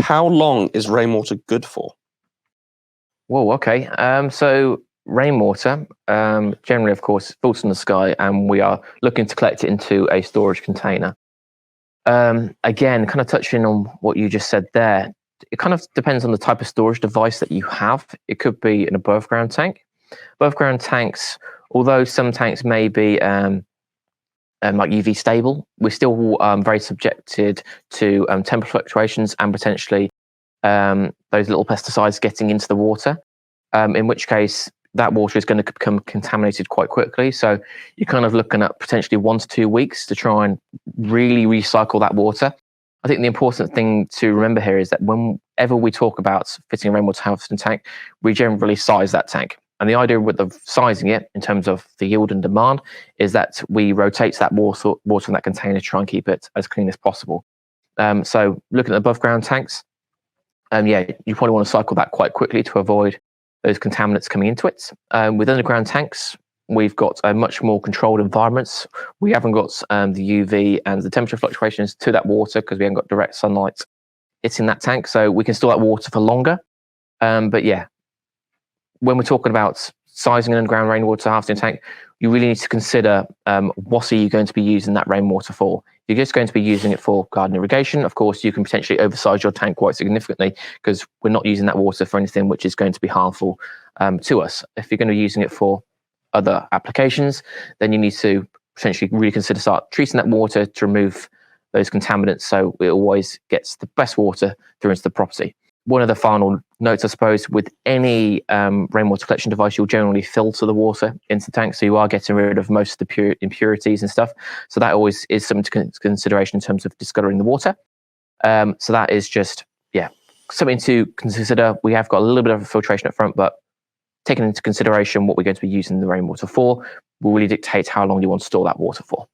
how long is rainwater good for? Whoa, okay. So rainwater, generally, of course, falls from the sky, and we are looking to collect it into a storage container. Again, kind of touching on what you just said there, it kind of depends on the type of storage device that you have. It could be an above ground tank. Above ground tanks, although some tanks may be like UV stable, we're still very subjected to temperature fluctuations and potentially those little pesticides getting into the water, in which case that water is going to become contaminated quite quickly. So you're kind of looking at potentially 1 to 2 weeks to try and really recycle that water. I think the important thing to remember here is that whenever we talk about fitting a rainwater harvesting tank, we generally size that tank. And the idea with the sizing it in terms of the yield and demand is that we rotate that water in that container to try and keep it as clean as possible. So looking at above ground tanks, yeah, you probably want to cycle that quite quickly to avoid those contaminants coming into it. With underground tanks, we've got a much more controlled environments. We haven't got the UV and the temperature fluctuations to that water because we haven't got direct sunlight hitting that tank. So we can store that water for longer. But yeah, when we're talking about sizing an underground rainwater harvesting tank, you really need to consider what are you going to be using that rainwater for. If you're just going to be using it for garden irrigation, of course, you can potentially oversize your tank quite significantly because we're not using that water for anything which is going to be harmful to us. If you're going to be using it for other applications, then you need to potentially really consider start treating that water to remove those contaminants so it always gets the best water through into the property. One of the final notes, I suppose, with any rainwater collection device, you'll generally filter the water into the tank, so you are getting rid of most of the impurities and stuff. So that always is something to consideration in terms of discoloring the water. So that is just, yeah, something to consider. We have got a little bit of a filtration up front, but taking into consideration what we're going to be using the rainwater for will really dictate how long you want to store that water for.